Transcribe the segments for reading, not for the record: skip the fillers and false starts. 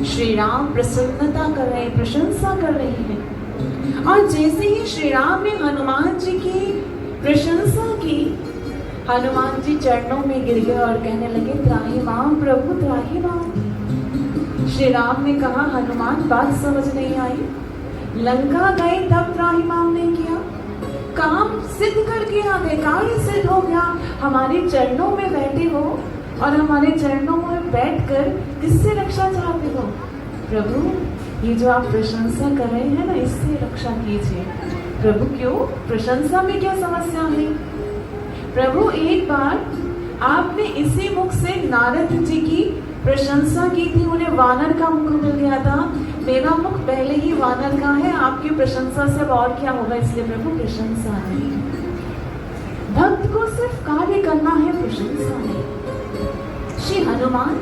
श्री राम प्रसन्नता कर रहे, प्रशंसा कर रहे हैं। और जैसे ही श्री राम ने हनुमान जी की प्रशंसा की, हनुमान जी चरणों में गिर गए और कहने लगे, त्राहि माम प्रभु त्राहि माम। श्री राम ने कहा, हनुमान बात समझ नहीं आई, लंका गए तब त्राहि माम ने किया, काम सिद्ध करके आ गए, कार्य सिद्ध हो गया, हमारे चरणों में बैठे हो और हमारे चरणों में बैठकर किससे रक्षा चाहते हो? प्रभु, ये जो आप प्रशंसा कर रहे हैं ना, इससे रक्षा कीजिए। प्रभु, क्यों? प्रशंसा में क्या समस्या है? प्रभु, एक बार आपने इसी मुख से नारद जी की प्रशंसा की थी, उन्हें वानर का मुख मिल गया था। मेरा मुख पहले ही वानर का है, आपकी प्रशंसा से अब और क्या होगा? इसलिए प्रभु प्रशंसा नहीं, भक्त को सिर्फ कार्य करना है, प्रशंसा नहीं। श्री हनुमान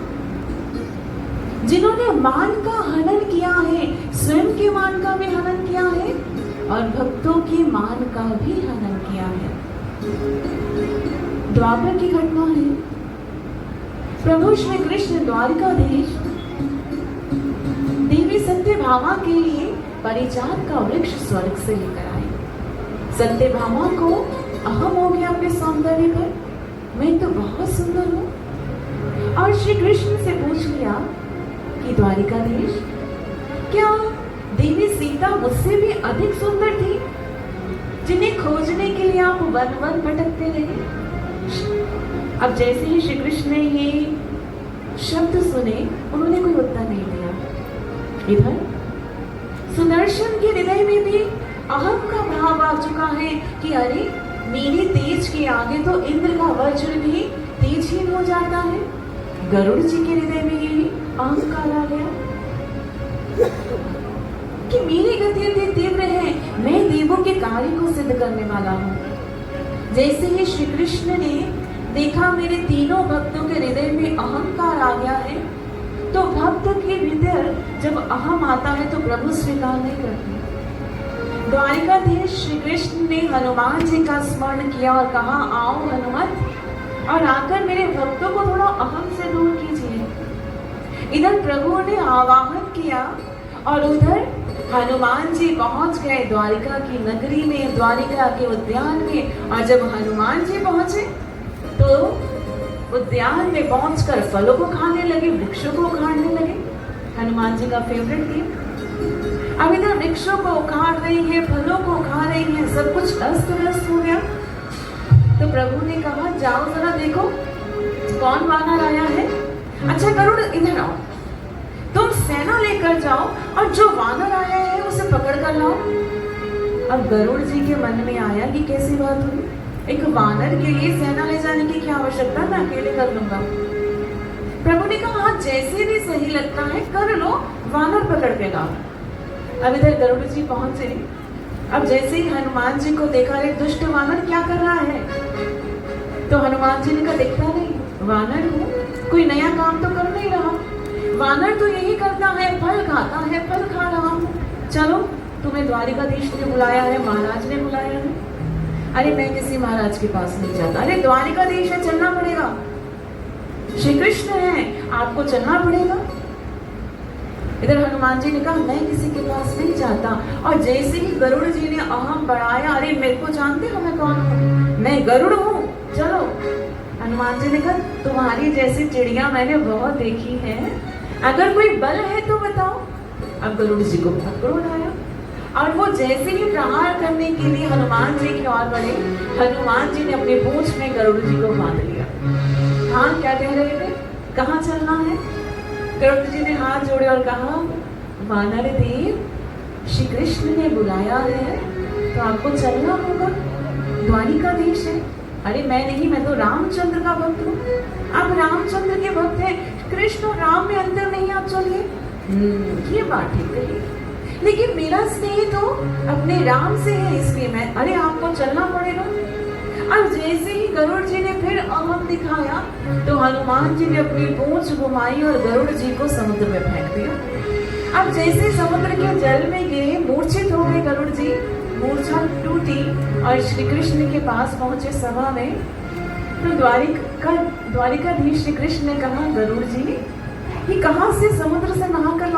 जिन्होंने मान का हनन किया है, स्वयं के मान का भी हनन किया है और भक्तों की मान का भी हनन किया है। द्वापर की घटना है। प्रभु श्री कृष्ण द्वारिकाधीश देवी सत्यभामा के लिए परिचार का वृक्ष स्वर्ग से लेकर आए। सत्यभामा को अहम हो गया अपने सौंदर्य पर, मैं तो बहुत सुंदर हूँ। और श्री कृष्ण से पूछ लिया कि द्वारिकाधीश, क्या देवी सीता मुझसे भी अधिक सुंदर थी, जिन्हें खोजने के लिए आप वन वन भटकते रहे? अब जैसे ही श्री कृष्ण ने ये शब्द सुने, उन्होंने कोई उत्तर नहीं दिया। इधर सुदर्शन के हृदय में भी अहम का भाव आ चुका है कि अरे, मेरे तेज के आगे तो इंद्र का वज्र भी तेजहीन हो जाता है। गरुड़ जी के हृदय में ये अहंकार आ गया कि मेरी गति अति तीव्र है, मैं देवों के कार्य को सिद्ध करने वाला हूँ। जैसे ही श्री कृष्ण ने देखा मेरे तीनों भक्तों के हृदय में अहंकार आ गया है, तो भक्त के हृदय जब अहम आता है तो प्रभु स्वीकार नहीं करते। द्वारिकाधीश श्री कृष्ण ने हनुमान जी का स्मरण किया और कहा, आओ हनुमत, और आकर मेरे भक्तों को थोड़ा अहम से दूर कीजिए। इधर प्रभु ने आवाहन किया और उधर हनुमान जी पहुंच गए द्वारिका की नगरी में, द्वारिका के उद्यान में। और जब हनुमान जी पहुंचे तो उद्यान में पहुंचकर फलों को खाने लगे, वृक्षों को उखाड़ने लगे। हनुमान जी का फेवरेट गेम। अब इधर वृक्षों को उखाड़ रही है, फलों को खा रही है, सब कुछ अस्त व्यस्त हो गया। तो प्रभु ने कहा, जाओ जरा देखो कौन वानर आया है। अच्छा गरुड़, इधर आओ, तुम सेना लेकर जाओ और जो वानर आया है उसे पकड़ कर लाओ। अब गरुड़ जी के मन में आया कि कैसी बात हुई, एक वानर के लिए सेना ले जाने की क्या आवश्यकता, मैं अकेले कर लूंगा। प्रभु ने कहा, हाँ जैसे भी सही लगता है कर लो, वानर पकड़ के लाओ। अब इधर गरुड़ जी पहुंचे। अब जैसे ही हनुमान जी को देखा, एक दुष्ट वानर क्या कर रहा है, तो हनुमान जी ने कहा, देखता नहीं वानर हूँ, कोई नया काम तो कर नहीं रहा, वानर तो यही करता है, फल खाता है, फल खा रहा हूँ। चलो, तुम्हें द्वारिकाधीश ने बुलाया है, महाराज ने बुलाया है। अरे मैं किसी महाराज के पास नहीं जाता, अरे द्वारिकाधीश है, चलना पड़ेगा, श्री कृष्ण है, आपको चलना पड़ेगा। इधर हनुमान जी ने कहा, मैं किसी के पास नहीं जाता। और जैसे ही गरुड़ जी ने अहम बढ़ाया, अरे मेरे को जानते हो मैं कौन हूँ, मैं गरुड़ हूँ, चलो। हनुमान जी ने कहा, तुम्हारी जैसी चिड़िया मैंने बहुत देखी है, अगर कोई बल है तो बताओ। अब गरुड़ जी को बहुत क्रोध आया और वो जैसे ही प्रहार करने के लिए हनुमान जी की ओर बढ़े, हनुमान जी ने अपनी पूंछ में गरुड़ जी को बांध लिया। हाँ, क्या कह रहे थे, कहाँ चलना है? गरुड़ जी ने हाथ जोड़े और कहा, वानर देव, श्री कृष्ण ने बुलाया है तो आपको चलना होगा, द्वारिकाधीश है। अरे मैं नहीं, मैं तो रामचंद्र का भक्त हूँ। आप रामचंद्र के भक्त हैं, कृष्ण और राम में अंतर नहीं, आप चलिए। ये बात ठीक है, लेकिन मेरा स्नेह तो अपने राम से है, इसलिए मैं, अरे आपको चलना पड़ेगा। अब जैसे ही गरुड़ जी ने फिर अहम दिखाया तो हनुमान जी ने अपनी पूंछ घुमाई और गरुड़ जी को समुद्र में फेंक दिया। अब जैसे समुद्र के जल में गिरे, मूर्छित हो गए गरुड़ जी, मूर्छा टूटी और श्री कृष्ण के पास पहुंचे सभा में। तो द्वारिकाधीश श्री कृष्ण ने कहा, गरुड़ जी, ये कहाँ से समुद्र से नहा कर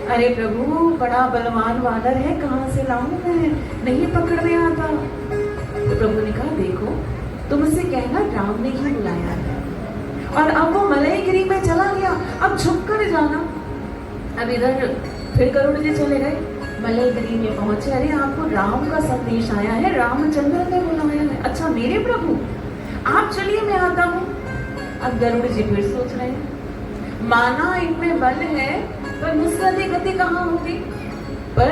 अरे प्रभु बड़ा बलवान वानर है, कहाँ से लाऊं मैं, नहीं पकड़ में आता। तो प्रभु ने कहा देखो तुमसे कहना राम ने ही बुलाया है। और अब वो मलयगिरी में चला गया, अब छुप कर जाना। अब इधर फिर गरुड़ जी चले गए, मलयगिरी में पहुंचे, अरे आपको राम का संदेश आया है, रामचंद्र ने बुलाया है। अच्छा मेरे प्रभु आप चलिए मैं आता हूँ। अब गरुड़ जी फिर सोच रहे हैं, माना इनमें बल है पर मुझसे गति कहाँ होगी। पर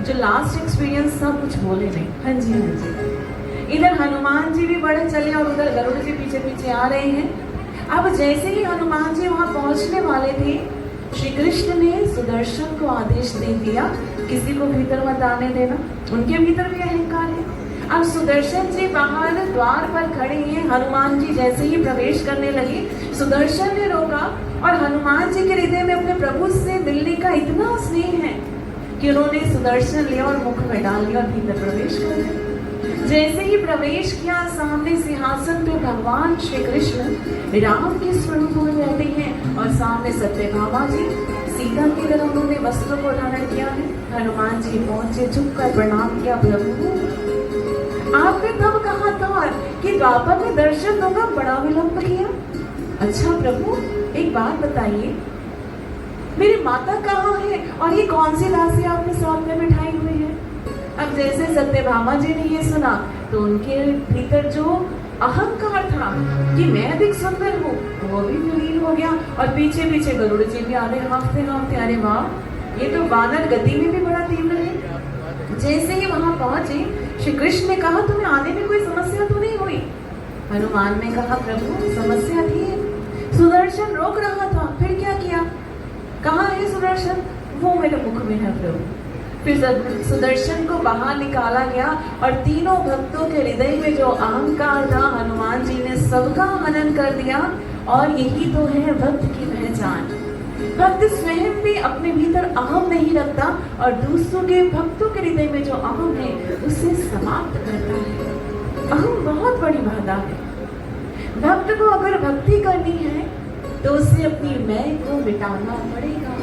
जो लास्ट एक्सपीरियंस था कुछ बोले नहीं। हाँ जी हाँ जी। इधर हनुमान जी भी बड़े चले और उधर गरुड़ जी पीछे पीछे आ रहे हैं। अब जैसे ही हनुमान जी वहां पहुंचने वाले थे, श्री कृष्ण ने सुदर्शन को आदेश दे दिया किसी को भीतर मत आने देना, उनके भीतर भी अहंकार है। अब सुदर्शन जी बाहर द्वार पर खड़े हैं, हनुमान जी जैसे ही प्रवेश करने लगे, सुदर्शन ने रोका और हनुमान जी के हृदय में अपने प्रभु से मिलने का इतना स्नेह है कि उन्होंने सुदर्शन लिया और मुख में डाल लिया और भीतर प्रवेश कर लिया। जैसे ही प्रवेश किया, सामने सिंहासन पे भगवान श्री कृष्ण राम के स्वरूप में बैठे हैं और सामने सत्यभामा जी सीता की तरह उन्होंने वस्त्रों को धारण किया है। हनुमान जी पहुंचे, झुककर प्रणाम किया, प्रभु आपने तब कहा था कि द्वापर में दर्शन दूंगा, बड़ा विलंब किया। अच्छा प्रभु एक बात बताइए, मेरी माता कहाँ है और ये कौन सी दासी आपने साथ में बिठाई हुई है। अब जैसे सत्यभामा जी ने ये सुना तो उनके भीतर जो अहंकार था कि मैं अधिक सुंदर हूँ वो भी विलीन हो गया और पीछे पीछे गरुड़ जी भी आ रहे हाँफते हाँफते। अरे वाह, ये तो वानर गति में भी बड़ा तीव्र है। जैसे ही वहां पहुंचे, श्री कृष्ण ने कहा तुम्हें आने में कोई समस्या तो नहीं हुई। हनुमान ने कहा प्रभु समस्या थी, सुदर्शन रोक रहा था। फिर क्या किया, कहाँ है सुदर्शन, वो मेरे मुख में है प्रभु। फिर सुदर्शन को बाहर निकाला गया और तीनों भक्तों के हृदय में जो अहंकार था हनुमान जी ने सबका हनन कर दिया। और यही तो है भक्त की पहचान। भक्त स्वयं भी अपने भीतर अहम नहीं रखता और दूसरों के भक्तों के हृदय में जो अहम है उसे समाप्त करता है। अहम बहुत बड़ी बाधा है। भक्त को अगर भक्ति करनी है तो उसे अपनी मैं को मिटाना पड़ेगा।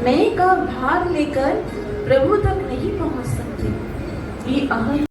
मैं का भार लेकर प्रभु तक नहीं पहुंच सकते। ये अहम